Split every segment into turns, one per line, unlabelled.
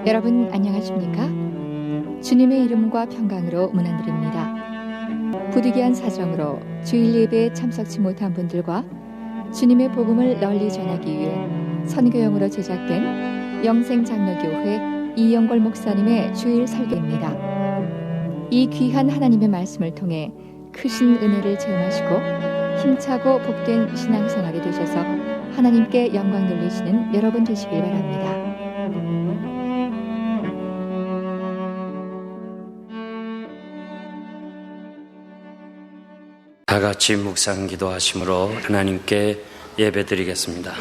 여러분 안녕하십니까? 주님의 이름과 평강으로 문안드립니다. 부득이한 사정으로 주일 예배에 참석치 못한 분들과 주님의 복음을 널리 전하기 위해 선교용으로 제작된 영생장로교회 이영걸 목사님의 주일 설교입니다. 이 귀한 하나님의 말씀을 통해 크신 은혜를 체험하시고 힘차고 복된 신앙생활이 되셔서 하나님께 영광 돌리시는 여러분 되시길 바랍니다.
다 같이 묵상 기도하심으로 하나님께 예배드리겠습니다.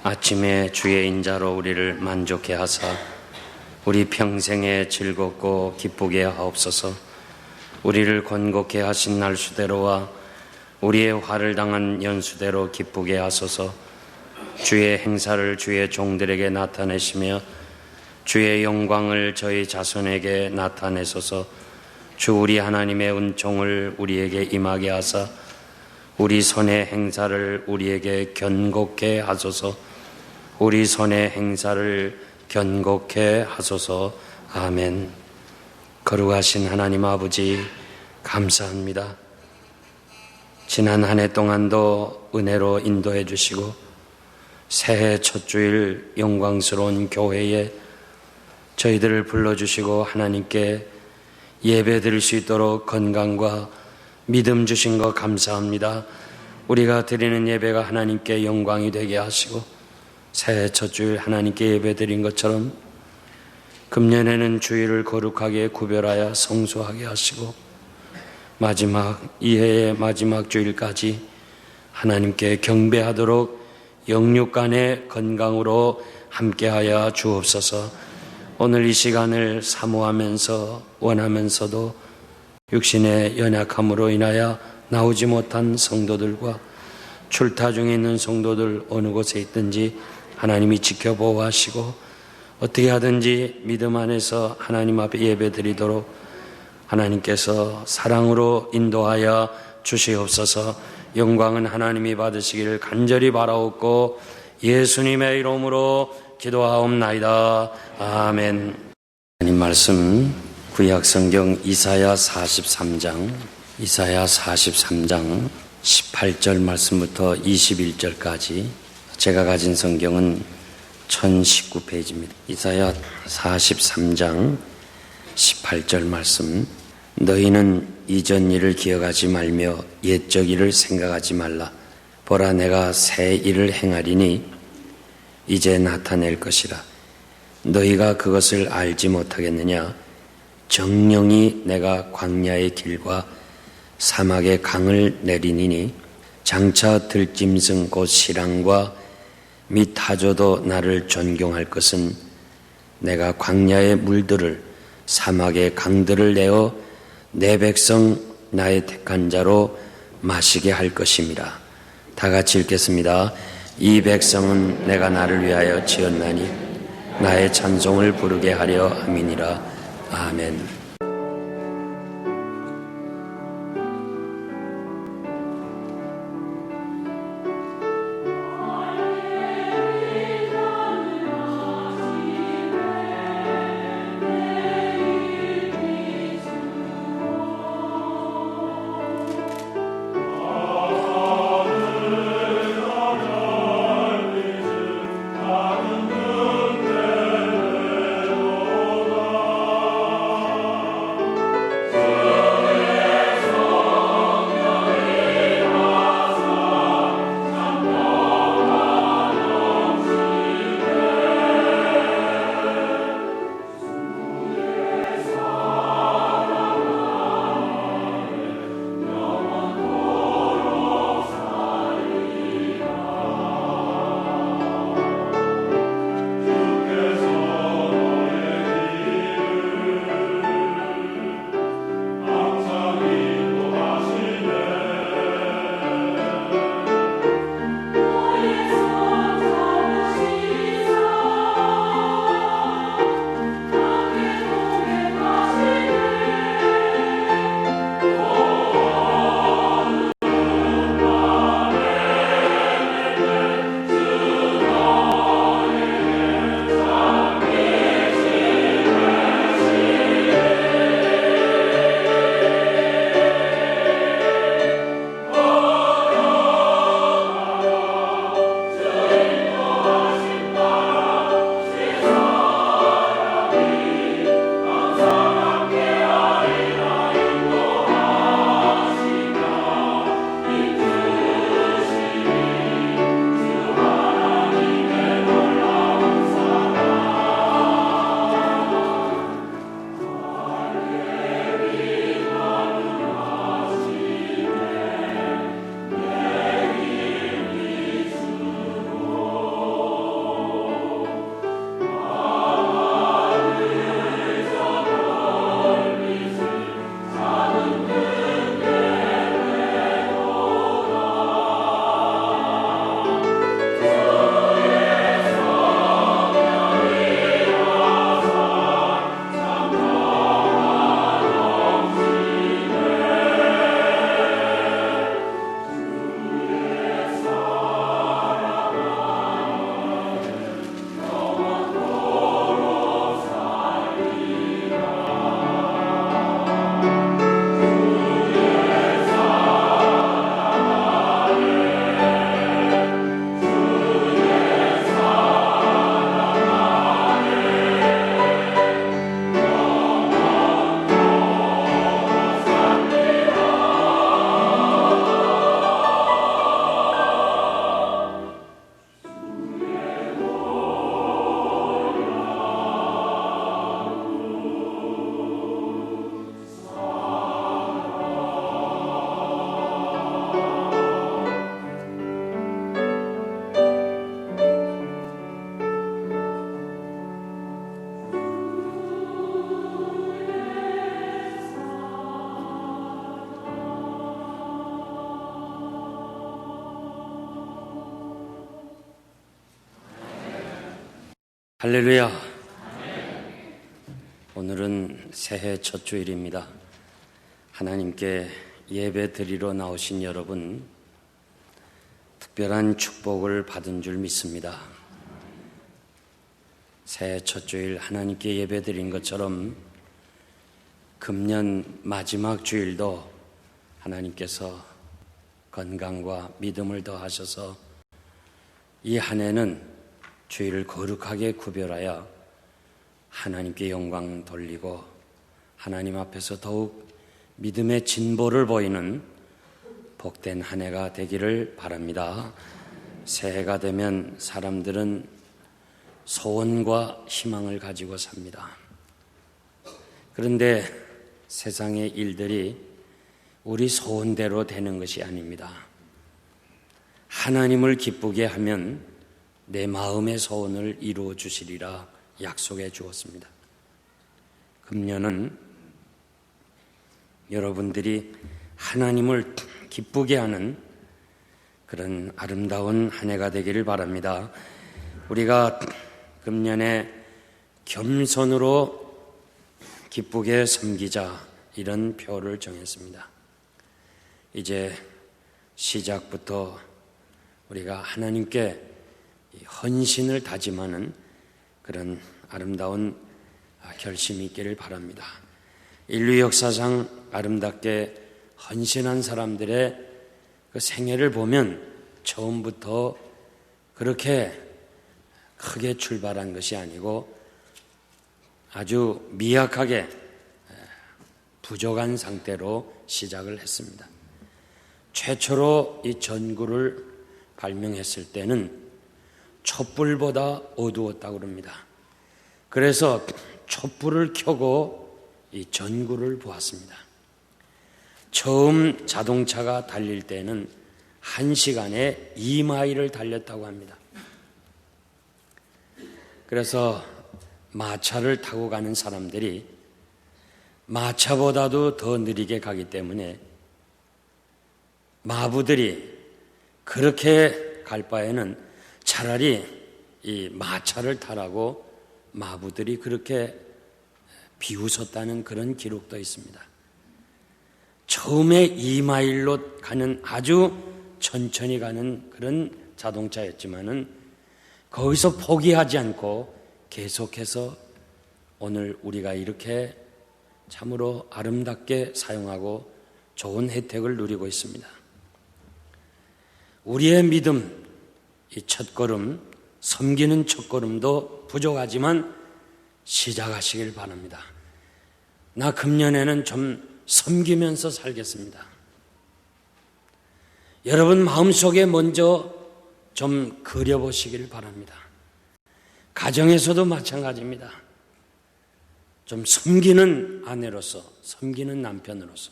아침에 주의 인자로 우리를 만족해 하사 우리 평생에 즐겁고 기쁘게 하옵소서. 우리를 권고케 하신 날수대로와 우리의 화를 당한 연수대로 기쁘게 하소서. 주의 행사를 주의 종들에게 나타내시며 주의 영광을 저희 자손에게 나타내소서. 주 우리 하나님의 은총을 우리에게 임하게 하사 우리 손의 행사를 우리에게 견고케 하소서. 우리 손의 행사를 견고케 하소서. 아멘. 거룩하신 하나님 아버지 감사합니다. 지난 한 해 동안도 은혜로 인도해 주시고 새해 첫 주일 영광스러운 교회에 저희들을 불러주시고 하나님께 예배 드릴 수 있도록 건강과 믿음 주신 것 감사합니다. 우리가 드리는 예배가 하나님께 영광이 되게 하시고 새해 첫 주일 하나님께 예배 드린 것처럼 금년에는 주일을 거룩하게 구별하여 성수하게 하시고 이 해의 마지막 주일까지 하나님께 경배하도록 영육간의 건강으로 함께하여 주옵소서. 오늘 이 시간을 사모하면서 원하면서도 육신의 연약함으로 인하여 나오지 못한 성도들과 출타 중에 있는 성도들 어느 곳에 있든지 하나님이 지켜보호하시고 어떻게 하든지 믿음 안에서 하나님 앞에 예배드리도록 하나님께서 사랑으로 인도하여 주시옵소서. 영광은 하나님이 받으시기를 간절히 바라옵고 예수님의 이름으로 기도하옵나이다. 아멘. 하나님 말씀 구약성경 이사야 43장 18절 말씀부터 21절까지 제가 가진 성경은 1019페이지입니다. 이사야 43장 18절 말씀. 너희는 이전 일을 기억하지 말며 옛적 일을 생각하지 말라. 보라, 내가 새 일을 행하리니 이제 나타낼 것이라. 너희가 그것을 알지 못하겠느냐? 정령이 내가 광야의 길과 사막의 강을 내리니니 장차 들짐승 곧 시랑과 및 하조도 나를 존경할 것은 내가 광야의 물들을 사막의 강들을 내어 내 백성 나의 택한 자로 마시게 할 것임이라. 다 같이 읽겠습니다. 이 백성은 내가 나를 위하여 지었나니 나의 찬송을 부르게 하려 함이니라. 아멘. 할렐루야. 오늘은 새해 첫 주일입니다. 하나님께 예배 드리러 나오신 여러분, 특별한 축복을 받은 줄 믿습니다. 새해 첫 주일 하나님께 예배 드린 것처럼 금년 마지막 주일도 하나님께서 건강과 믿음을 더하셔서 이 한 해는 주일을 거룩하게 구별하여 하나님께 영광 돌리고 하나님 앞에서 더욱 믿음의 진보를 보이는 복된 한 해가 되기를 바랍니다. 새해가 되면 사람들은 소원과 희망을 가지고 삽니다. 그런데 세상의 일들이 우리 소원대로 되는 것이 아닙니다. 하나님을 기쁘게 하면 내 마음의 소원을 이루어 주시리라 약속해 주었습니다. 금년은 여러분들이 하나님을 기쁘게 하는 그런 아름다운 한 해가 되기를 바랍니다. 우리가 금년에 겸손으로 기쁘게 섬기자 이런 표를 정했습니다. 이제 시작부터 우리가 하나님께 헌신을 다짐하는 그런 아름다운 결심이 있기를 바랍니다. 인류 역사상 아름답게 헌신한 사람들의 그 생애를 보면 처음부터 그렇게 크게 출발한 것이 아니고 아주 미약하게 부족한 상태로 시작을 했습니다. 최초로 이 전구를 발명했을 때는 촛불보다 어두웠다고 합니다. 그래서 촛불을 켜고 이 전구를 보았습니다. 처음 자동차가 달릴 때는 1시간에 2마일을 달렸다고 합니다. 그래서 마차를 타고 가는 사람들이 마차보다도 더 느리게 가기 때문에 마부들이 그렇게 갈 바에는 차라리 이 마차를 타라고 마부들이 그렇게 비웃었다는 그런 기록도 있습니다. 처음에 2마일로 가는 아주 천천히 가는 그런 자동차였지만은 거기서 포기하지 않고 계속해서 오늘 우리가 이렇게 참으로 아름답게 사용하고 좋은 혜택을 누리고 있습니다. 우리의 믿음, 이 첫걸음, 섬기는 첫걸음도 부족하지만 시작하시길 바랍니다. 나 금년에는 좀 섬기면서 살겠습니다. 여러분 마음속에 먼저 좀 그려보시길 바랍니다. 가정에서도 마찬가지입니다. 좀 섬기는 아내로서, 섬기는 남편으로서,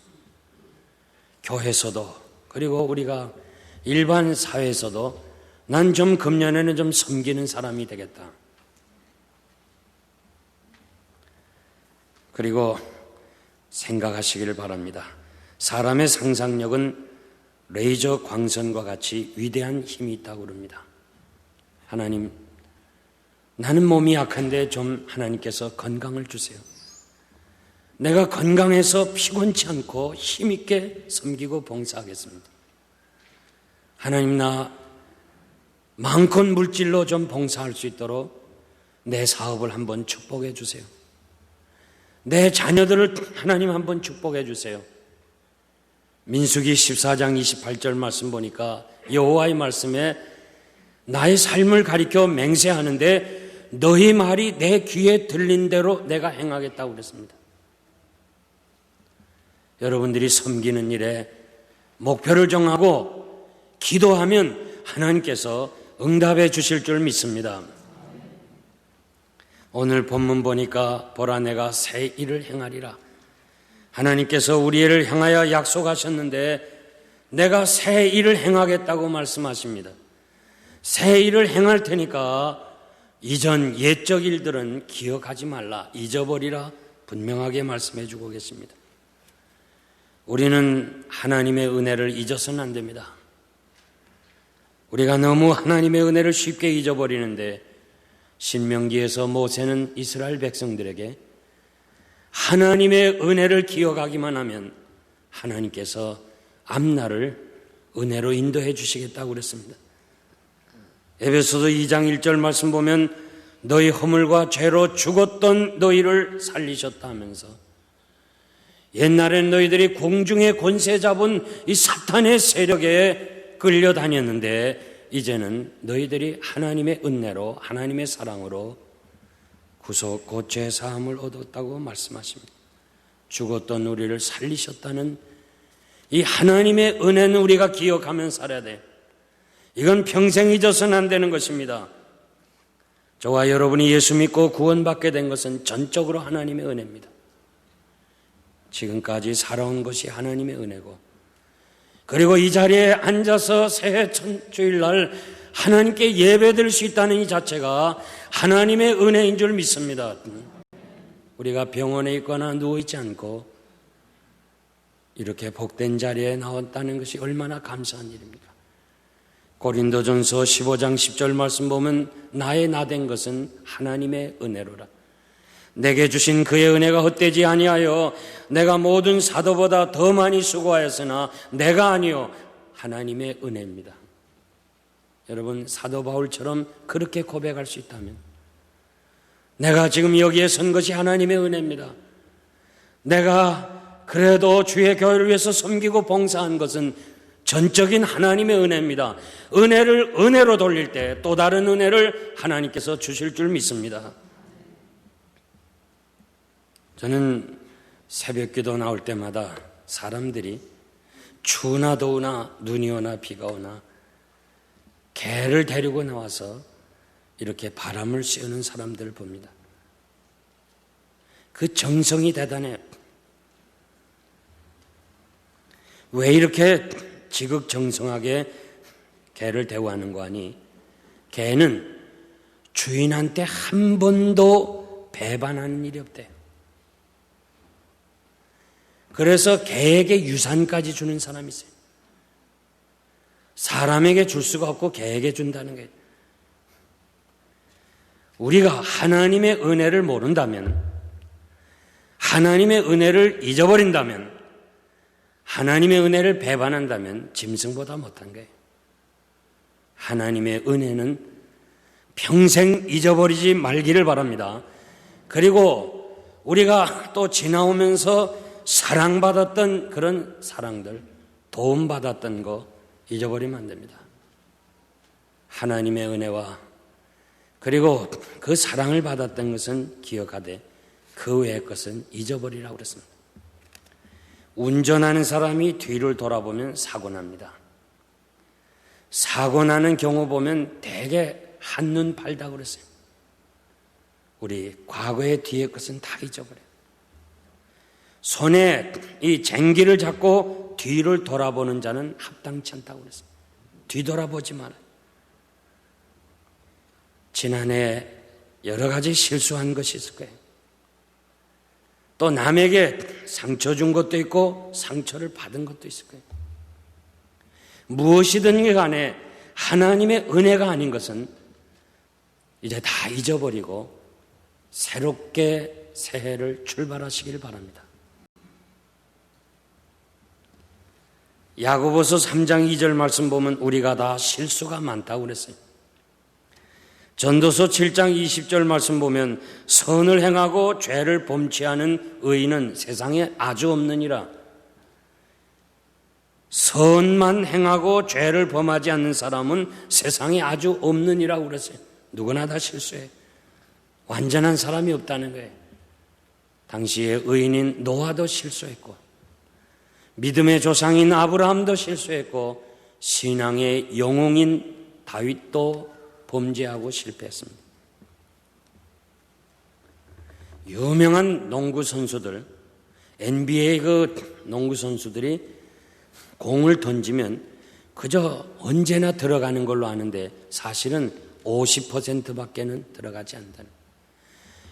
교회에서도, 그리고 우리가 일반 사회에서도 난 좀 금년에는 좀 섬기는 사람이 되겠다. 그리고 생각하시기를 바랍니다. 사람의 상상력은 레이저 광선과 같이 위대한 힘이 있다고 합니다. 하나님, 나는 몸이 약한데 좀 하나님께서 건강을 주세요. 내가 건강해서 피곤치 않고 힘있게 섬기고 봉사하겠습니다. 하나님, 나 많고 물질로 좀 봉사할 수 있도록 내 사업을 한번 축복해 주세요. 내 자녀들을 하나님 한번 축복해 주세요. 민수기 14장 28절 말씀 보니까 여호와의 말씀에 나의 삶을 가리켜 맹세하는데 너희 말이 내 귀에 들린 대로 내가 행하겠다고 그랬습니다. 여러분들이 섬기는 일에 목표를 정하고 기도하면 하나님께서 응답해 주실 줄 믿습니다. 오늘 본문 보니까 보라 내가 새 일을 행하리라. 하나님께서 우리를 향하여 약속하셨는데 내가 새 일을 행하겠다고 말씀하십니다. 새 일을 행할 테니까 이전 옛적 일들은 기억하지 말라, 잊어버리라 분명하게 말씀해 주고 계십니다. 우리는 하나님의 은혜를 잊어서는 안 됩니다. 우리가 너무 하나님의 은혜를 쉽게 잊어버리는데 신명기에서 모세는 이스라엘 백성들에게 하나님의 은혜를 기억하기만 하면 하나님께서 앞날을 은혜로 인도해 주시겠다고 그랬습니다. 에베소서 2장 1절 말씀 보면 너희 허물과 죄로 죽었던 너희를 살리셨다 하면서 옛날엔 너희들이 공중의 권세 잡은 이 사탄의 세력에 끌려다녔는데 이제는 너희들이 하나님의 은혜로 하나님의 사랑으로 구속 곧 죄사함을 얻었다고 말씀하십니다. 죽었던 우리를 살리셨다는 이 하나님의 은혜는 우리가 기억하면 살아야 돼. 이건 평생 잊어서는 안 되는 것입니다. 저와 여러분이 예수 믿고 구원받게 된 것은 전적으로 하나님의 은혜입니다. 지금까지 살아온 것이 하나님의 은혜고, 그리고 이 자리에 앉아서 새해 첫 주일날 하나님께 예배드릴 수 있다는 이 자체가 하나님의 은혜인 줄 믿습니다. 우리가 병원에 있거나 누워있지 않고 이렇게 복된 자리에 나왔다는 것이 얼마나 감사한 일입니까? 고린도전서 15장 10절 말씀 보면 나의 나된 것은 하나님의 은혜로라. 내게 주신 그의 은혜가 헛되지 아니하여 내가 모든 사도보다 더 많이 수고하였으나 내가 아니요 하나님의 은혜입니다. 여러분, 사도 바울처럼 그렇게 고백할 수 있다면 내가 지금 여기에 선 것이 하나님의 은혜입니다. 내가 그래도 주의 교회를 위해서 섬기고 봉사한 것은 전적인 하나님의 은혜입니다. 은혜를 은혜로 돌릴 때 또 다른 은혜를 하나님께서 주실 줄 믿습니다. 저는 새벽기도 나올 때마다 사람들이 추우나 더우나 눈이 오나 비가 오나 개를 데리고 나와서 이렇게 바람을 쐬는 사람들을 봅니다. 그 정성이 대단해요. 왜 이렇게 지극정성하게 개를 대우하는 거 아니? 개는 주인한테 한 번도 배반하는 일이 없대요. 그래서 개에게 유산까지 주는 사람이 있어요. 사람에게 줄 수가 없고 개에게 준다는 거예요. 우리가 하나님의 은혜를 모른다면, 하나님의 은혜를 잊어버린다면, 하나님의 은혜를 배반한다면 짐승보다 못한 거예요. 하나님의 은혜는 평생 잊어버리지 말기를 바랍니다. 그리고 우리가 또 지나오면서 사랑받았던 그런 사랑들, 도움받았던 거 잊어버리면 안 됩니다. 하나님의 은혜와 그리고 그 사랑을 받았던 것은 기억하되 그 외의 것은 잊어버리라고 그랬습니다. 운전하는 사람이 뒤를 돌아보면 사고 납니다. 사고 나는 경우 보면 대개 한눈 팔다고 그랬어요. 우리 과거의 뒤의 것은 다 잊어버려요. 손에 이 쟁기를 잡고 뒤를 돌아보는 자는 합당치 않다고 그랬어요. 뒤돌아보지 말아요. 지난해 여러 가지 실수한 것이 있을 거예요. 또 남에게 상처 준 것도 있고 상처를 받은 것도 있을 거예요. 무엇이든 간에 하나님의 은혜가 아닌 것은 이제 다 잊어버리고 새롭게 새해를 출발하시길 바랍니다. 야고보서 3장 2절 말씀 보면 우리가 다 실수가 많다고 그랬어요. 전도서 7장 20절 말씀 보면 선을 행하고 죄를 범치하는 의인은 세상에 아주 없느니라. 선만 행하고 죄를 범하지 않는 사람은 세상에 아주 없느니라고 그랬어요. 누구나 다 실수해. 완전한 사람이 없다는 거예요. 당시의 의인인 노아도 실수했고 믿음의 조상인 아브라함도 실수했고 신앙의 영웅인 다윗도 범죄하고 실패했습니다. 유명한 농구 선수들, NBA 그 농구 선수들이 공을 던지면 그저 언제나 들어가는 걸로 아는데 사실은 50%밖에는 들어가지 않는다는 거예요.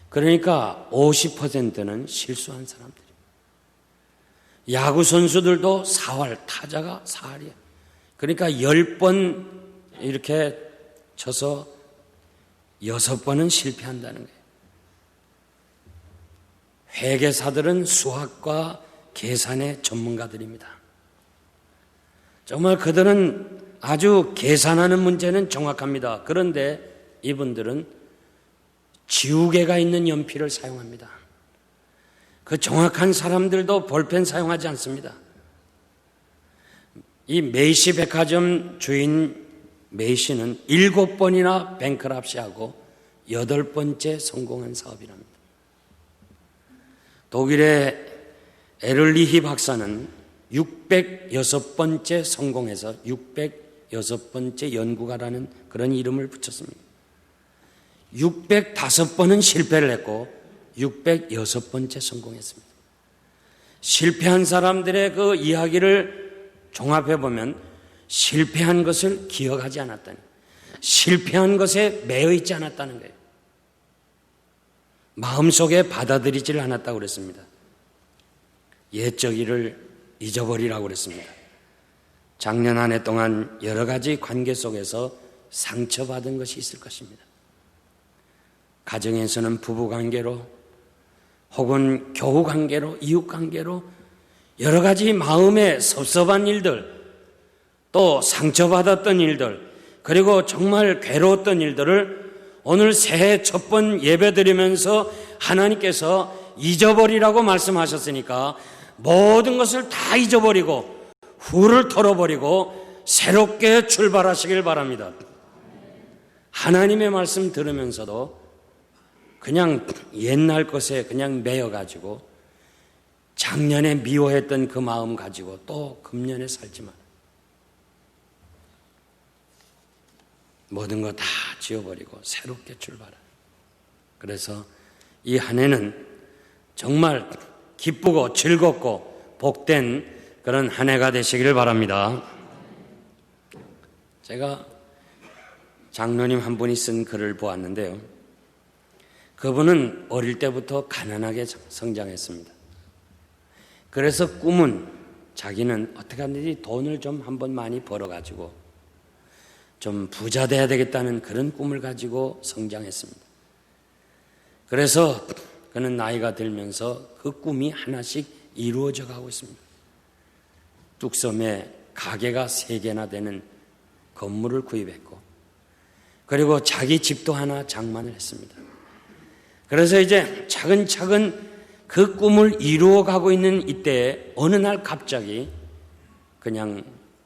그러니까 50%는 실수한 사람들이에요. 야구 선수들도 4할, 타자가 4할이에요. 그러니까 10번 이렇게 쳐서 6번은 실패한다는 거예요. 회계사들은 수학과 계산의 전문가들입니다. 정말 그들은 아주 계산하는 문제는 정확합니다. 그런데 이분들은 지우개가 있는 연필을 사용합니다. 그 정확한 사람들도 볼펜 사용하지 않습니다. 이 메이시 백화점 주인 메이시는 7번이나 뱅크랍시하고 8번째 성공한 사업이랍니다. 독일의 에를리히 박사는 606번째 성공해서 606번째 연구가라는 그런 이름을 붙였습니다. 605번은 실패를 했고 606번째 성공했습니다. 실패한 사람들의 그 이야기를 종합해보면 실패한 것을 기억하지 않았다는, 실패한 것에 매여 있지 않았다는 거예요. 마음속에 받아들이지를 않았다고 그랬습니다. 옛적 일을 잊어버리라고 그랬습니다. 작년 한 해 동안 여러 가지 관계 속에서 상처받은 것이 있을 것입니다. 가정에서는 부부관계로 혹은 교우관계로 이웃관계로 여러 가지 마음에 섭섭한 일들, 또 상처받았던 일들, 그리고 정말 괴로웠던 일들을 오늘 새해 첫 번 예배 드리면서 하나님께서 잊어버리라고 말씀하셨으니까 모든 것을 다 잊어버리고 후를 털어버리고 새롭게 출발하시길 바랍니다. 하나님의 말씀 들으면서도 그냥 옛날 것에 그냥 매여가지고 작년에 미워했던 그 마음 가지고 또 금년에 살지 마라. 모든 거 다 지워버리고 새롭게 출발하라. 그래서 이 한 해는 정말 기쁘고 즐겁고 복된 그런 한 해가 되시기를 바랍니다. 제가 장로님 한 분이 쓴 글을 보았는데요. 그분은 어릴 때부터 가난하게 성장했습니다. 그래서 꿈은 자기는 어떻게 하든지 돈을 좀 한번 많이 벌어가지고 좀 부자 돼야 되겠다는 그런 꿈을 가지고 성장했습니다. 그래서 그는 나이가 들면서 그 꿈이 하나씩 이루어져 가고 있습니다. 뚝섬에 가게가 3개나 되는 건물을 구입했고, 그리고 자기 집도 하나 장만을 했습니다. 그래서 이제 차근차근 그 꿈을 이루어 가고 있는 이때에 어느 날 갑자기 그냥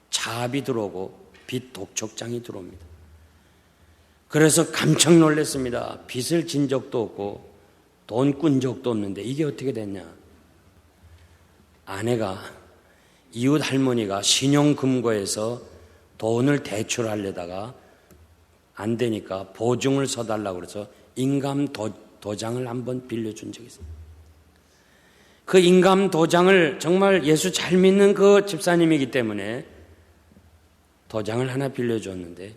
차압이 들어오고 빚 독촉장이 들어옵니다. 그래서 깜짝 놀랐습니다. 빚을 진 적도 없고 돈 꾼 적도 없는데 이게 어떻게 됐냐. 아내가, 이웃 할머니가 신용금고에서 돈을 대출하려다가 안 되니까 보증을 서달라고 그래서 인감 도장을 한번 빌려준 적이 있어요. 그 인감 도장을 정말 예수 잘 믿는 그 집사님이기 때문에 도장을 하나 빌려줬는데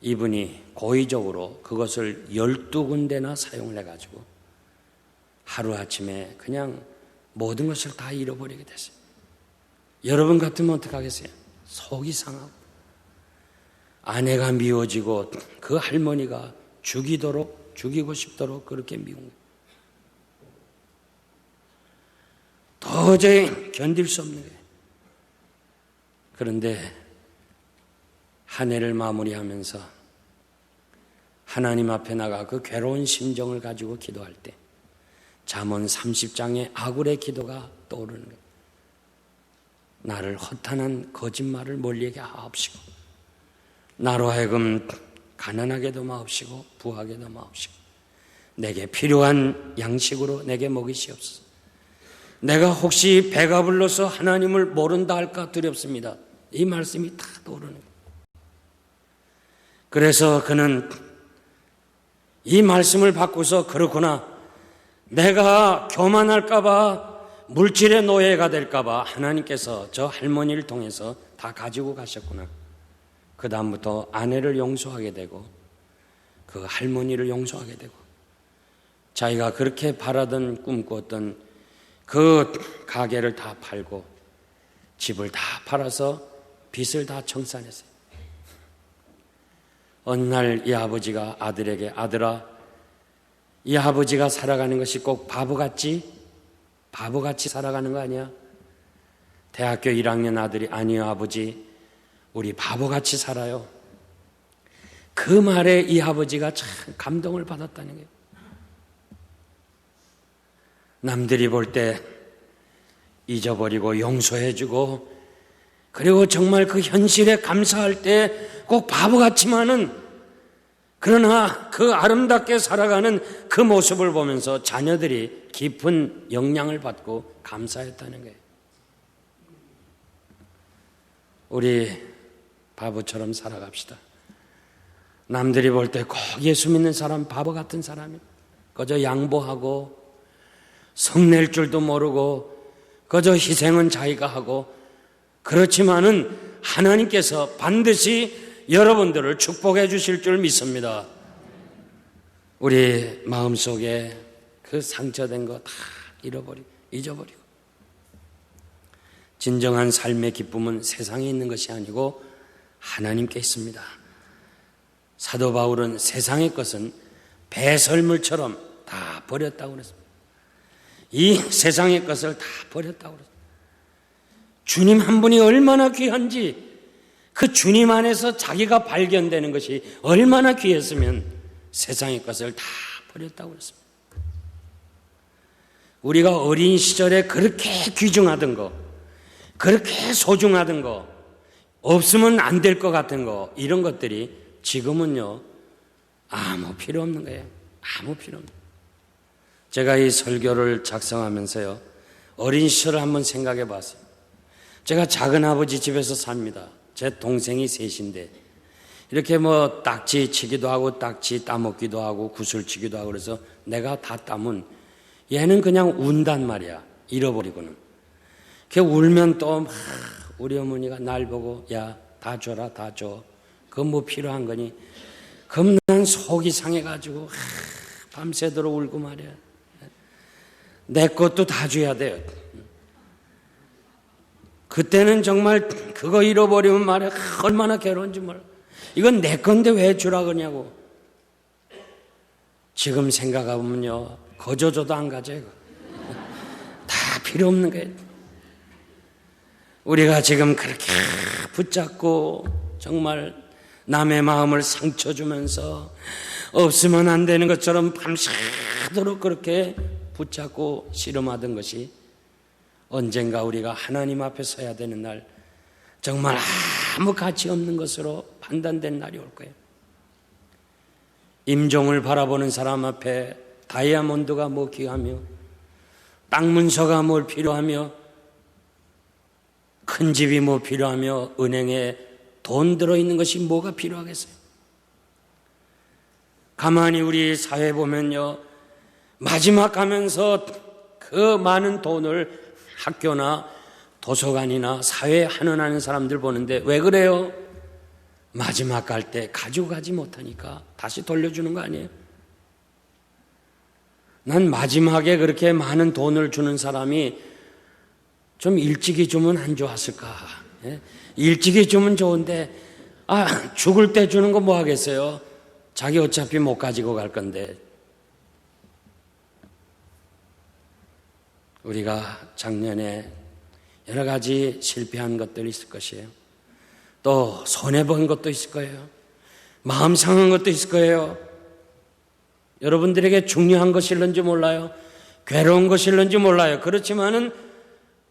이분이 고의적으로 그것을 12군데나 사용을 해가지고 하루아침에 그냥 모든 것을 다 잃어버리게 됐어요. 여러분 같으면 어떡하겠어요? 속이 상하고 아내가 미워지고 그 할머니가 죽이고 싶도록 그렇게 미운 거예요. 도저히 견딜 수 없는 거예요. 그런데 한 해를 마무리하면서 하나님 앞에 나가 그 괴로운 심정을 가지고 기도할 때 잠언 30장의 아굴의 기도가 떠오르는 거예요. 나를 허탄한 거짓말을 멀리하게 하옵시고 나로 하여금 가난하게도 마옵시고 부하게도 마옵시고 내게 필요한 양식으로 내게 먹이시옵소서. 내가 혹시 배가 불러서 하나님을 모른다 할까 두렵습니다. 이 말씀이 다 떠오르는 거예요. 그래서 그는 이 말씀을 받고서 그렇구나, 내가 교만할까 봐 물질의 노예가 될까 봐 하나님께서 저 할머니를 통해서 다 가지고 가셨구나. 그 다음부터 아내를 용서하게 되고 그 할머니를 용서하게 되고 자기가 그렇게 바라던 꿈꾸었던 그 가게를 다 팔고 집을 다 팔아서 빚을 다 청산했어요. 어느 날 이 아버지가 아들에게 아들아, 이 아버지가 살아가는 것이 꼭 바보같이 살아가는 거 아니야? 대학교 1학년 아들이 아니요 아버지, 우리 바보같이 살아요. 그 말에 이 아버지가 참 감동을 받았다는 거예요. 남들이 볼 때 잊어버리고 용서해주고, 그리고 정말 그 현실에 감사할 때 꼭 바보같지만은, 그러나 그 아름답게 살아가는 그 모습을 보면서 자녀들이 깊은 영향을 받고 감사했다는 거예요. 우리 바보처럼 살아갑시다. 남들이 볼 때 꼭 예수 믿는 사람 바보 같은 사람이, 그저 양보하고 성낼 줄도 모르고 그저 희생은 자기가 하고, 그렇지만은 하나님께서 반드시 여러분들을 축복해 주실 줄 믿습니다. 우리 마음속에 그 상처된 거 다 잊어버리고, 진정한 삶의 기쁨은 세상에 있는 것이 아니고 하나님께 있습니다. 사도 바울은 세상의 것은 배설물처럼 다 버렸다고 그랬습니다. 이 세상의 것을 다 버렸다고 그랬습니다. 주님 한 분이 얼마나 귀한지, 그 주님 안에서 자기가 발견되는 것이 얼마나 귀했으면 세상의 것을 다 버렸다고 그랬습니다. 우리가 어린 시절에 그렇게 귀중하던 거, 그렇게 소중하던 거, 없으면 안 될 것 같은 거, 이런 것들이 지금은요 아무 필요 없는 거예요. 아무 필요 없는 거예요. 제가 이 설교를 작성하면서요 어린 시절을 한번 생각해 봤어요. 제가 작은아버지 집에서 삽니다. 제 동생이 셋인데 이렇게 뭐 딱지 치기도 하고 딱지 따먹기도 하고 구슬 치기도 하고, 그래서 내가 다 따면 얘는 그냥 운단 말이야. 잃어버리고는. 걔 울면 또 막 우리 어머니가 날 보고 야 다 줘라, 다 줘. 그건 뭐 필요한 거니? 그럼 난 속이 상해가지고 밤새도록 울고 말이야. 내 것도 다 줘야 돼요. 그때는 정말 그거 잃어버리면 말이야 얼마나 괴로운지 몰라. 이건 내 건데 왜 주라 그러냐고. 지금 생각해보면요 거저 줘도 안 가져요. 다 필요 없는 거예요. 우리가 지금 그렇게 붙잡고 정말 남의 마음을 상처 주면서 없으면 안 되는 것처럼 밤새도록 그렇게 붙잡고 씨름하던 것이 언젠가 우리가 하나님 앞에 서야 되는 날, 정말 아무 가치 없는 것으로 판단된 날이 올 거예요. 임종을 바라보는 사람 앞에 다이아몬드가 뭐 귀하며 땅 문서가 뭘 필요하며 큰 집이 뭐 필요하며 은행에 돈 들어있는 것이 뭐가 필요하겠어요? 가만히 우리 사회 보면요 마지막 가면서 그 많은 돈을 학교나 도서관이나 사회에 환원하는 사람들 보는데 왜 그래요? 마지막 갈 때 가지고 가지 못하니까 다시 돌려주는 거 아니에요? 난 마지막에 그렇게 많은 돈을 주는 사람이 좀 일찍이 주면 안 좋았을까? 일찍이 주면 좋은데 죽을 때 주는 거 뭐 하겠어요? 자기 어차피 못 가지고 갈 건데. 우리가 작년에 여러 가지 실패한 것들이 있을 것이에요. 또 손해본 것도 있을 거예요. 마음 상한 것도 있을 거예요. 여러분들에게 중요한 것일런지 몰라요. 괴로운 것일런지 몰라요. 그렇지만은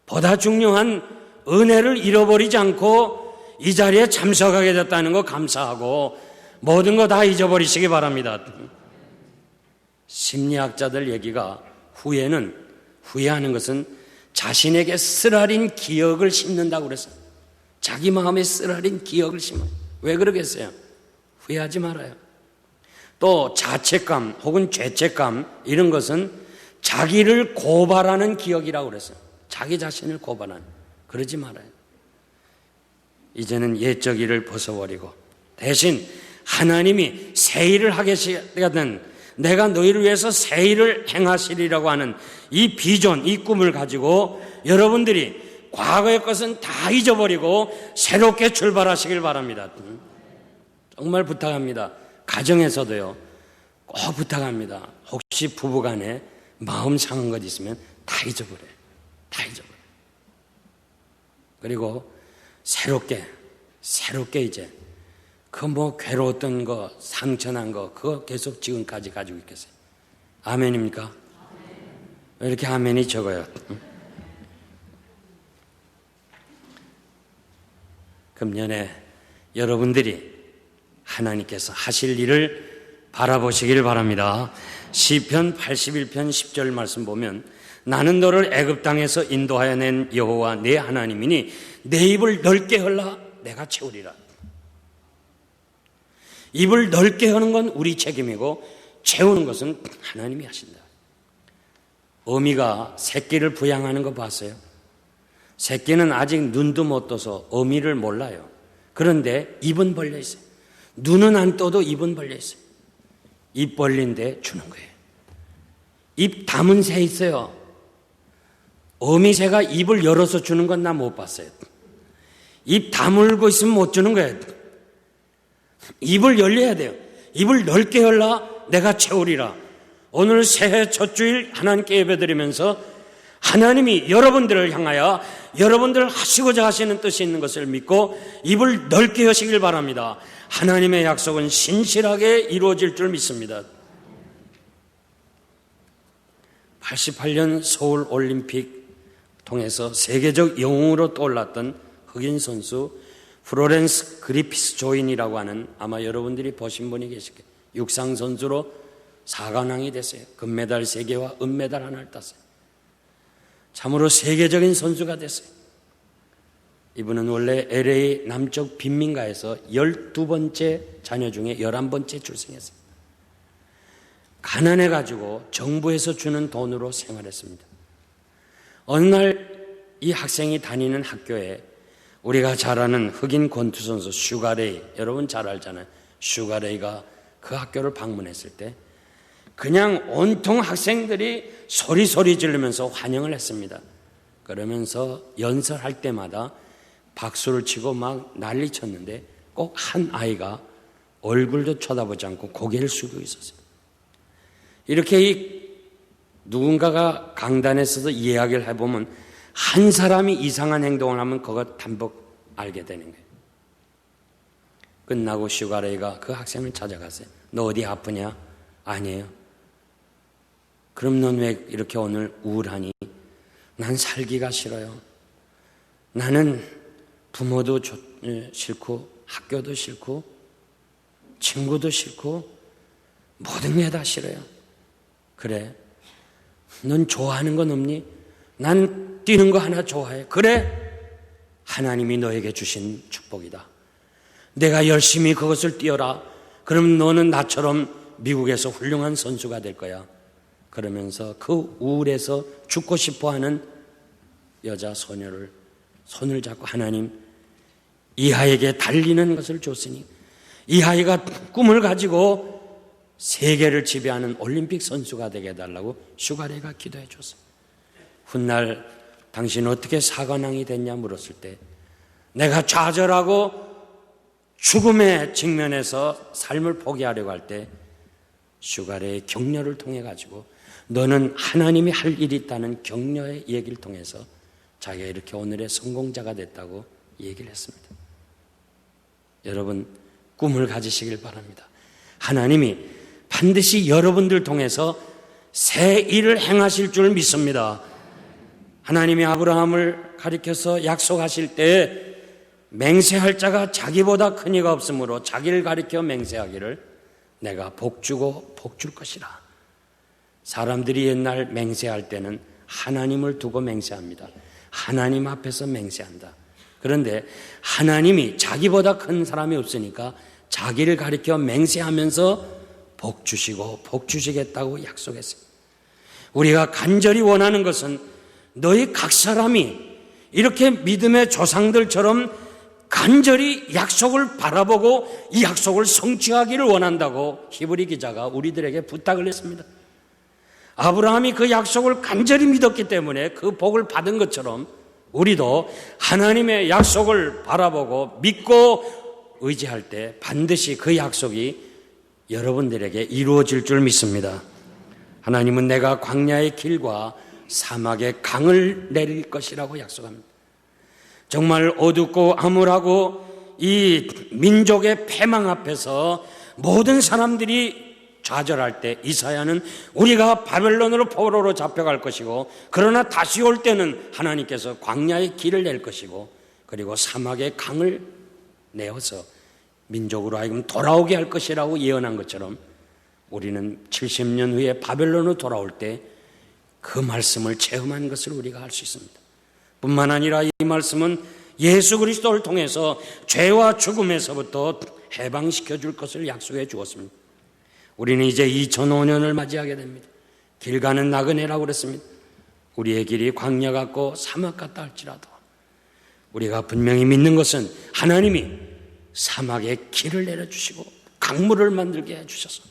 보다 중요한 은혜를 잃어버리지 않고 이 자리에 참석하게 됐다는 거 감사하고 모든 거 다 잊어버리시기 바랍니다. 심리학자들 얘기가 후회하는 것은 자신에게 쓰라린 기억을 심는다고 그랬어요. 자기 마음에 쓰라린 기억을 심어요. 왜 그러겠어요? 후회하지 말아요. 또 자책감 혹은 죄책감 이런 것은 자기를 고발하는 기억이라고 그랬어요. 자기 자신을 고발하는. 그러지 말아요. 이제는 옛적 일을 벗어버리고 대신 하나님이 새 일을 하겠다는, 내가 너희를 위해서 새 일을 행하시리라고 하는 이 비전, 이 꿈을 가지고 여러분들이 과거의 것은 다 잊어버리고 새롭게 출발하시길 바랍니다. 정말 부탁합니다. 가정에서도요, 꼭 부탁합니다. 혹시 부부간에 마음 상한 것 있으면 다 잊어버려요. 다 잊어버려요. 그리고 새롭게 이제 그 뭐 괴로웠던 거, 상처난 거, 그거 계속 지금까지 가지고 있겠어요. 아멘입니까? 왜 이렇게 아멘이 적어요? 금년에 여러분들이 하나님께서 하실 일을 바라보시길 바랍니다. 시편 81편 10절 말씀 보면 나는 너를 애굽 땅에서 인도하여 낸 여호와 내 하나님이니 내 입을 넓게 열라 내가 채우리라. 입을 넓게 여는 건 우리 책임이고 채우는 것은 하나님이 하신다. 어미가 새끼를 부양하는 거 봤어요? 새끼는 아직 눈도 못 떠서 어미를 몰라요. 그런데 입은 벌려 있어요. 눈은 안 떠도 입은 벌려 있어요. 입 벌린 데 주는 거예요. 입 담은 새 있어요. 어미새가 입을 열어서 주는 건 나 못 봤어요. 입 다물고 있으면 못 주는 거예요. 입을 열려야 돼요. 입을 넓게 열라 내가 채우리라. 오늘 새해 첫 주일 하나님께 예배드리면서 하나님이 여러분들을 향하여 여러분들 하시고자 하시는 뜻이 있는 것을 믿고 입을 넓게 여시길 바랍니다. 하나님의 약속은 신실하게 이루어질 줄 믿습니다. 88년 서울 올림픽 통해서 세계적 영웅으로 떠올랐던 흑인 선수 플로렌스 그리피스 조인이라고 하는, 아마 여러분들이 보신 분이 계실 거예요. 육상 선수로 4관왕이 됐어요. 금메달 3개와 은메달 하나를 땄어요. 참으로 세계적인 선수가 됐어요. 이분은 원래 LA 남쪽 빈민가에서 12번째 자녀 중에 11번째 출생했어요. 가난해가지고 정부에서 주는 돈으로 생활했습니다. 어느 날 이 학생이 다니는 학교에 우리가 잘 아는 흑인 권투 선수 슈가레이, 여러분 잘 알잖아요. 슈가레이가 그 학교를 방문했을 때 그냥 온통 학생들이 소리 지르면서 환영을 했습니다. 그러면서 연설할 때마다 박수를 치고 막 난리 쳤는데 꼭 한 아이가 얼굴도 쳐다보지 않고 고개를 숙이고 있었어요. 이렇게 누군가가 강단에서도 이야기를 해보면 한 사람이 이상한 행동을 하면 그거 단복 알게 되는 거예요. 끝나고 슈가레이가 그 학생을 찾아갔어요. 너 어디 아프냐? 아니에요. 그럼 넌 왜 이렇게 오늘 우울하니? 난 살기가 싫어요. 나는 부모도 싫고 학교도 싫고 친구도 싫고 모든 게 다 싫어요. 그래? 넌 좋아하는 건 없니? 난 뛰는 거 하나 좋아해. 그래? 하나님이 너에게 주신 축복이다. 내가 열심히 그것을 뛰어라. 그럼 너는 나처럼 미국에서 훌륭한 선수가 될 거야. 그러면서 그 우울해서 죽고 싶어하는 여자 소녀를 손을 잡고 하나님, 이 아이에게 달리는 것을 줬으니 이 아이가 꿈을 가지고 세계를 지배하는 올림픽 선수가 되게 해달라고 슈가레이가 기도해 줬어요. 훗날 당신 어떻게 4관왕이 됐냐 물었을 때 내가 좌절하고 죽음의 직면에서 삶을 포기하려고 할 때 슈가레이의 격려를 통해 가지고 너는 하나님이 할 일이 있다는 격려의 얘기를 통해서 자기가 이렇게 오늘의 성공자가 됐다고 얘기를 했습니다. 여러분 꿈을 가지시길 바랍니다. 하나님이 반드시 여러분들 통해서 새 일을 행하실 줄 믿습니다. 하나님이 아브라함을 가리켜서 약속하실 때 맹세할 자가 자기보다 큰 이가 없으므로 자기를 가리켜 맹세하기를 내가 복주고 복줄 것이라. 사람들이 옛날 맹세할 때는 하나님을 두고 맹세합니다. 하나님 앞에서 맹세한다. 그런데 하나님이 자기보다 큰 사람이 없으니까 자기를 가리켜 맹세하면서 복 주시고 복 주시겠다고 약속했어요. 우리가 간절히 원하는 것은 너희 각 사람이 이렇게 믿음의 조상들처럼 간절히 약속을 바라보고 이 약속을 성취하기를 원한다고 히브리 기자가 우리들에게 부탁을 했습니다. 아브라함이 그 약속을 간절히 믿었기 때문에 그 복을 받은 것처럼 우리도 하나님의 약속을 바라보고 믿고 의지할 때 반드시 그 약속이 여러분들에게 이루어질 줄 믿습니다. 하나님은 내가 광야의 길과 사막의 강을 내릴 것이라고 약속합니다. 정말 어둡고 암울하고 이 민족의 패망 앞에서 모든 사람들이 좌절할 때 이사야는 우리가 바벨론으로 포로로 잡혀갈 것이고, 그러나 다시 올 때는 하나님께서 광야의 길을 낼 것이고, 그리고 사막의 강을 내어서 민족으로 하여금 돌아오게 할 것이라고 예언한 것처럼, 우리는 70년 후에 바벨론으로 돌아올 때 그 말씀을 체험한 것을 우리가 알 수 있습니다. 뿐만 아니라 이 말씀은 예수 그리스도를 통해서 죄와 죽음에서부터 해방시켜 줄 것을 약속해 주었습니다. 우리는 이제 2005년을 맞이하게 됩니다. 길 가는 나그네라고 그랬습니다. 우리의 길이 광야 같고 사막 같다 할지라도 우리가 분명히 믿는 것은 하나님이 사막에 길을 내려주시고 강물을 만들게 해주셔서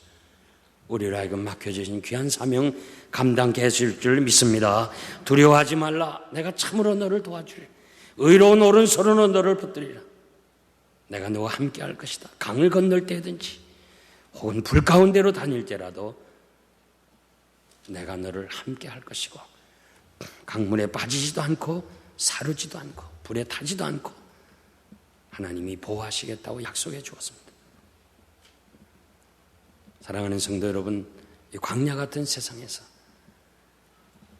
우리를 하여금 맡겨주신 귀한 사명 감당케 하실 줄 믿습니다. 두려워하지 말라. 내가 참으로 너를 도와주리. 의로운 오른손으로 너를 붙들리라. 내가 너와 함께 할 것이다. 강을 건널 때든지 혹은 불 가운데로 다닐 때라도 내가 너를 함께 할 것이고, 강물에 빠지지도 않고 사르지도 않고 불에 타지도 않고 하나님이 보호하시겠다고 약속해 주었습니다. 사랑하는 성도 여러분, 이 광야 같은 세상에서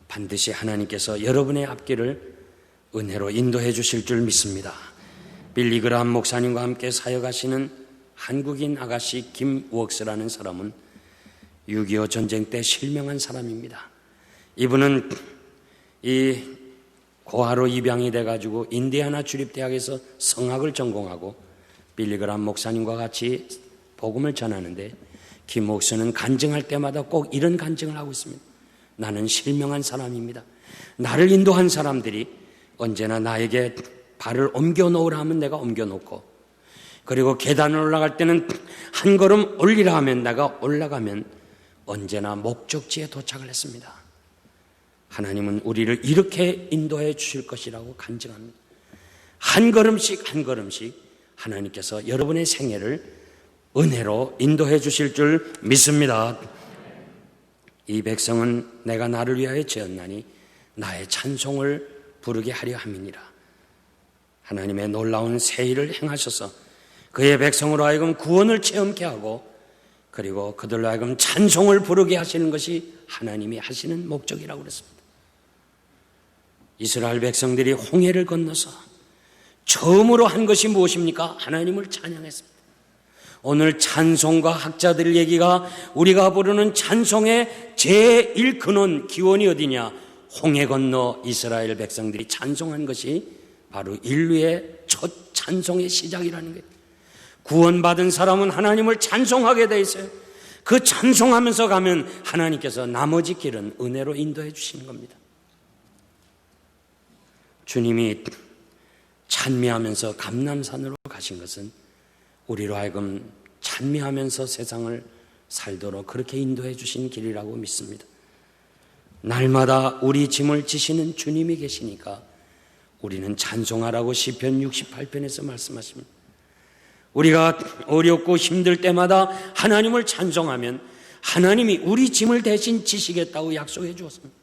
반드시 하나님께서 여러분의 앞길을 은혜로 인도해 주실 줄 믿습니다. 빌리 그라함 목사님과 함께 사역하시는 한국인 아가씨 김웍스라는 사람은 6.25 전쟁 때 실명한 사람입니다. 이분은 이 고아로 입양이 돼가지고 인디애나 주립대학에서 성악을 전공하고 빌리 그라함 목사님과 같이 복음을 전하는데, 김 목사는 간증할 때마다 꼭 이런 간증을 하고 있습니다. 나는 실명한 사람입니다. 나를 인도한 사람들이 언제나 나에게 발을 옮겨 놓으라 하면 내가 옮겨 놓고, 그리고 계단을 올라갈 때는 한 걸음 올리라 하면 내가 올라가면 언제나 목적지에 도착을 했습니다. 하나님은 우리를 이렇게 인도해 주실 것이라고 간증합니다. 한 걸음씩 한 걸음씩 하나님께서 여러분의 생애를 은혜로 인도해 주실 줄 믿습니다. 이 백성은 내가 나를 위하여 지었나니 나의 찬송을 부르게 하려 함이니라. 하나님의 놀라운 새 일을 행하셔서 그의 백성으로 하여금 구원을 체험케 하고, 그리고 그들로 하여금 찬송을 부르게 하시는 것이 하나님이 하시는 목적이라고 그랬습니다. 이스라엘 백성들이 홍해를 건너서 처음으로 한 것이 무엇입니까? 하나님을 찬양했습니다. 오늘 찬송가 학자들 얘기가 우리가 부르는 찬송의 제1 근원 기원이 어디냐? 홍해 건너 이스라엘 백성들이 찬송한 것이 바로 인류의 첫 찬송의 시작이라는 거예요. 구원받은 사람은 하나님을 찬송하게 돼 있어요. 그 찬송하면서 가면 하나님께서 나머지 길은 은혜로 인도해 주시는 겁니다. 주님이 찬미하면서 감람산으로 가신 것은 우리로 하여금 찬미하면서 세상을 살도록 그렇게 인도해 주신 길이라고 믿습니다. 날마다 우리 짐을 지시는 주님이 계시니까 우리는 찬송하라고 시편 68편에서 말씀하십니다. 우리가 어렵고 힘들 때마다 하나님을 찬송하면 하나님이 우리 짐을 대신 지시겠다고 약속해 주었습니다.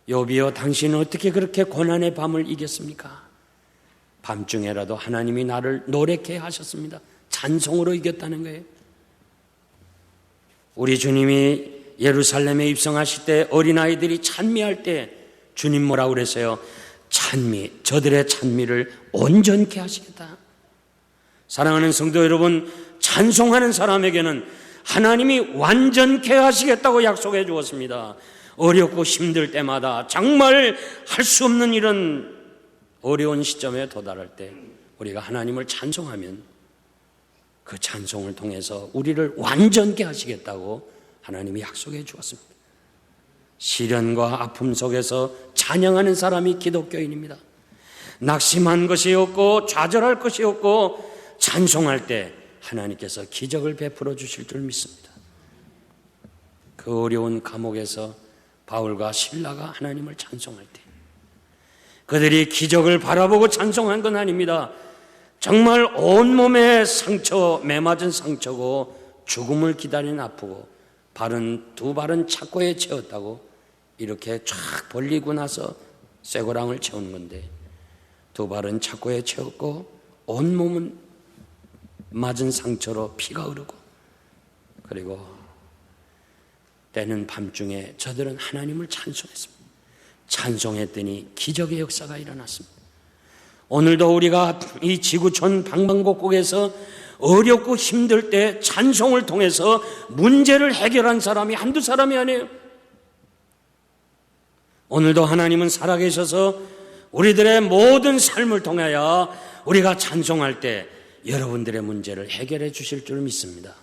욥이여, 당신은 어떻게 그렇게 고난의 밤을 이겼습니까? 밤중에라도 하나님이 나를 노래케 하셨습니다. 찬송으로 이겼다는 거예요. 우리 주님이 예루살렘에 입성하실 때 어린아이들이 찬미할 때 주님 뭐라고 그랬어요? 찬미, 저들의 찬미를 온전케 하시겠다. 사랑하는 성도 여러분, 찬송하는 사람에게는 하나님이 완전케 하시겠다고 약속해 주었습니다. 어렵고 힘들 때마다 정말 할 수 없는 이런 어려운 시점에 도달할 때 우리가 하나님을 찬송하면 그 찬송을 통해서 우리를 완전케 하시겠다고 하나님이 약속해 주었습니다. 시련과 아픔 속에서 찬양하는 사람이 기독교인입니다. 낙심한 것이 없고 좌절할 것이 없고 찬송할 때 하나님께서 기적을 베풀어 주실 줄 믿습니다. 그 어려운 감옥에서 바울과 실라가 하나님을 찬송할 때 그들이 기적을 바라보고 찬송한 건 아닙니다. 정말 온몸에 상처, 매맞은 상처고 죽음을 기다리는 아프고 두 발은 착고에 채웠다고 이렇게 쫙 벌리고 나서 쇠고랑을 채우는 건데, 두 발은 착고에 채웠고 온몸은 맞은 상처로 피가 흐르고, 그리고 때는 밤중에 저들은 하나님을 찬송했습니다. 찬송했더니 기적의 역사가 일어났습니다. 오늘도 우리가 이 지구촌 방방곡곡에서 어렵고 힘들 때 찬송을 통해서 문제를 해결한 사람이 한두 사람이 아니에요. 오늘도 하나님은 살아계셔서 우리들의 모든 삶을 통하여 우리가 찬송할 때 여러분들의 문제를 해결해 주실 줄 믿습니다.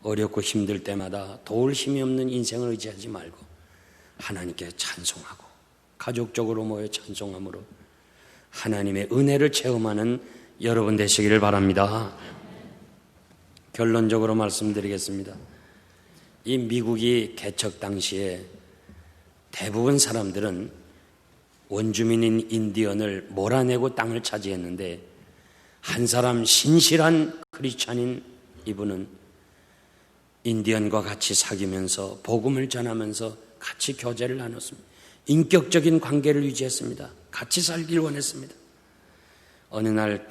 어렵고 힘들 때마다 도울 힘이 없는 인생을 의지하지 말고 하나님께 찬송하고 가족적으로 모여 찬송함으로 하나님의 은혜를 체험하는 여러분 되시기를 바랍니다. 결론적으로 말씀드리겠습니다. 이 미국이 개척 당시에 대부분 사람들은 원주민인 인디언을 몰아내고 땅을 차지했는데, 한 사람 신실한 크리스찬인 이분은 인디언과 같이 사귀면서 복음을 전하면서 같이 교제를 나눴습니다. 인격적인 관계를 유지했습니다. 같이 살길 원했습니다. 어느 날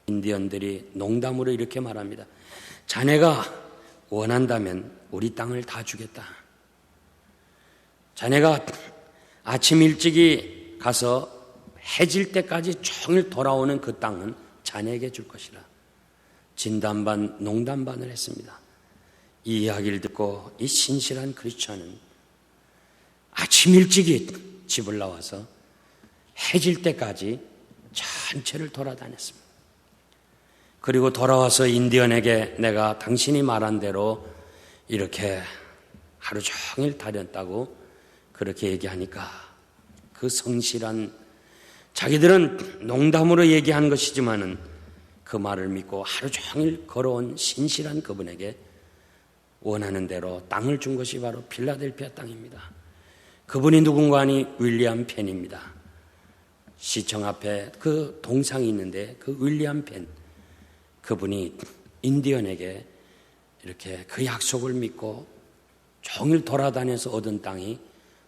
인디언들이 농담으로 이렇게 말합니다. 자네가 원한다면 우리 땅을 다 주겠다. 자네가 아침 일찍이 가서 해질 때까지 종일 돌아오는 그 땅은 자네에게 줄 것이라. 진담반 농담반을 했습니다. 이 이야기를 듣고 이 신실한 크리스천은 아침 일찍이 집을 나와서 해질 때까지 전체를 돌아다녔습니다. 그리고 돌아와서 인디언에게 내가 당신이 말한 대로 이렇게 하루 종일 다녔다고 그렇게 얘기하니까 그 성실한, 자기들은 농담으로 얘기한 것이지만은 그 말을 믿고 하루 종일 걸어온 신실한 그분에게 원하는 대로 땅을 준 것이 바로 필라델피아 땅입니다. 그분이 누군가 하니 윌리엄 펜입니다. 시청 앞에 그 동상이 있는데 그 윌리엄 펜, 그분이 인디언에게 이렇게 그 약속을 믿고 종일 돌아다녀서 얻은 땅이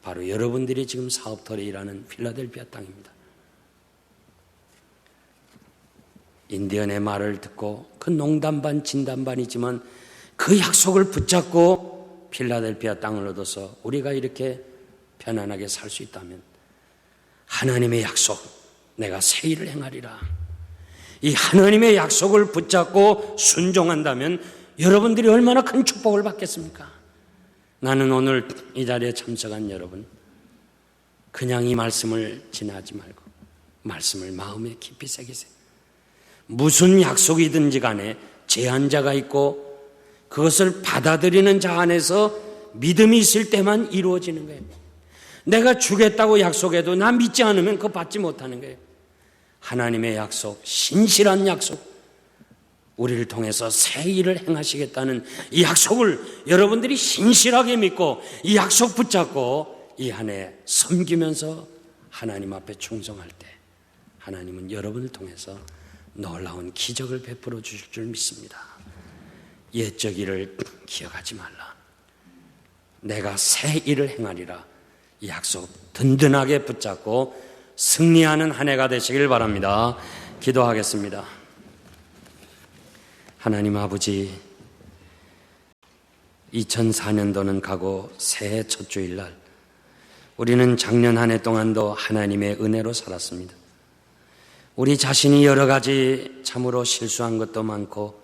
바로 여러분들이 지금 사업터에 일하는 필라델피아 땅입니다. 인디언의 말을 듣고 그 농담반 진담반이지만 그 약속을 붙잡고 필라델피아 땅을 얻어서 우리가 이렇게 편안하게 살 수 있다면, 하나님의 약속, 내가 새 일을 행하리라, 이 하나님의 약속을 붙잡고 순종한다면 여러분들이 얼마나 큰 축복을 받겠습니까? 나는 오늘 이 자리에 참석한 여러분, 그냥 이 말씀을 지나지 말고 말씀을 마음에 깊이 새기세요. 무슨 약속이든지 간에 제한자가 있고 그것을 받아들이는 자 안에서 믿음이 있을 때만 이루어지는 거예요. 내가 주겠다고 약속해도 나 믿지 않으면 그거 받지 못하는 거예요. 하나님의 약속, 신실한 약속, 우리를 통해서 새 일을 행하시겠다는 이 약속을 여러분들이 신실하게 믿고 이 약속 붙잡고 이 한 해 섬기면서 하나님 앞에 충성할 때 하나님은 여러분을 통해서 놀라운 기적을 베풀어 주실 줄 믿습니다. 옛적 일을 기억하지 말라. 내가 새 일을 행하리라. 이 약속 든든하게 붙잡고 승리하는 한 해가 되시길 바랍니다. 기도하겠습니다. 하나님 아버지, 2004년도는 가고 새해 첫 주일날 우리는 작년 한 해 동안도 하나님의 은혜로 살았습니다. 우리 자신이 여러 가지 참으로 실수한 것도 많고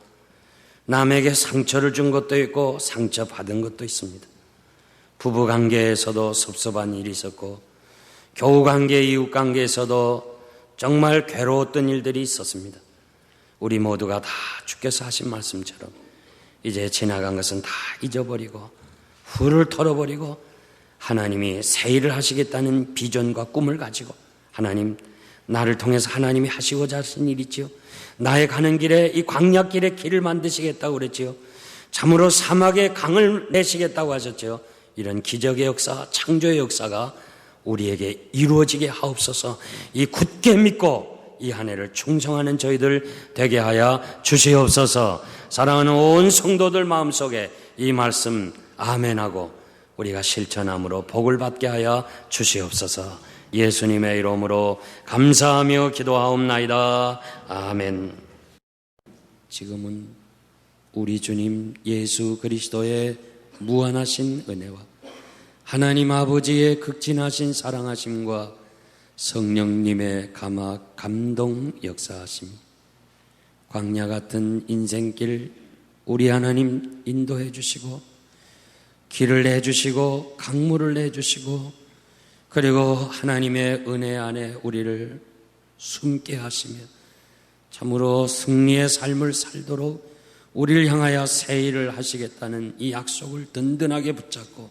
남에게 상처를 준 것도 있고 상처받은 것도 있습니다. 부부관계에서도 섭섭한 일이 있었고 교우관계, 이웃관계에서도 정말 괴로웠던 일들이 있었습니다. 우리 모두가 다 주께서 하신 말씀처럼 이제 지나간 것은 다 잊어버리고 후를 털어버리고 하나님이 새 일을 하시겠다는 비전과 꿈을 가지고, 하나님, 나를 통해서 하나님이 하시고자 하신 일이지요. 나의 가는 길에, 이 광야길에 길을 만드시겠다고 그랬지요. 참으로 사막에 강을 내시겠다고 하셨지요. 이런 기적의 역사, 창조의 역사가 우리에게 이루어지게 하옵소서. 이 굳게 믿고 이 한 해를 충성하는 저희들 되게 하여 주시옵소서. 사랑하는 온 성도들 마음속에 이 말씀 아멘하고 우리가 실천함으로 복을 받게 하여 주시옵소서. 예수님의 이름으로 감사하며 기도하옵나이다. 아멘. 지금은 우리 주님 예수 그리스도의 무한하신 은혜와 하나님 아버지의 극진하신 사랑하심과 성령님의 감화 감동 역사하심, 광야 같은 인생길 우리 하나님 인도해 주시고 길을 내주시고 강물을 내주시고 그리고 하나님의 은혜 안에 우리를 숨게 하시며 참으로 승리의 삶을 살도록 우리를 향하여 새 일을 하시겠다는 이 약속을 든든하게 붙잡고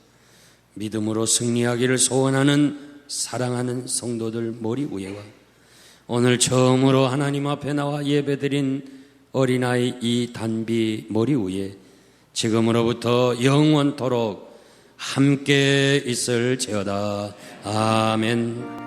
믿음으로 승리하기를 소원하는 사랑하는 성도들 머리 위에와 오늘 처음으로 하나님 앞에 나와 예배드린 어린아이 이 단비 머리 위에 지금으로부터 영원토록 함께 있을지어다. 아멘.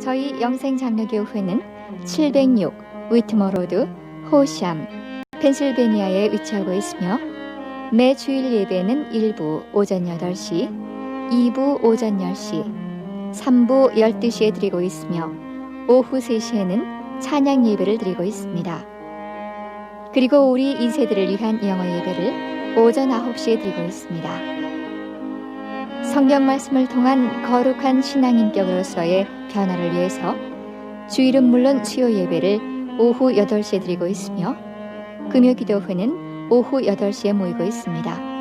저희 영생장로교회는 706 위트머로드 호샴 펜실베니아에 위치하고 있으며 매 주일 예배는 1부 오전 8시, 2부 오전 10시, 3부 12시에 드리고 있으며 오후 3시에는 찬양 예배를 드리고 있습니다. 그리고 우리 2세들을 위한 영어 예배를 오전 9시에 드리고 있습니다. 성경 말씀을 통한 거룩한 신앙 인격으로서의 변화를 위해서 주일은 물론 수요 예배를 오후 8시에 드리고 있으며 금요 기도회는 오후 8시에 모이고 있습니다.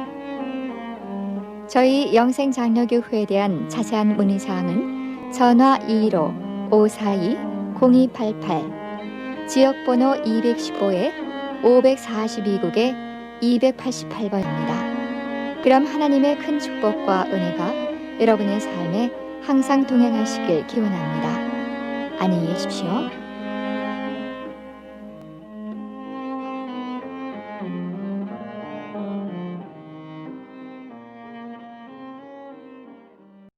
저희 영생장로교회에 대한 자세한 문의사항은 전화 215-542-0288 지역번호 215에 542국에 288번입니다. 그럼 하나님의 큰 축복과 은혜가 여러분의 삶에 항상 동행하시길 기원합니다. 안녕히 계십시오.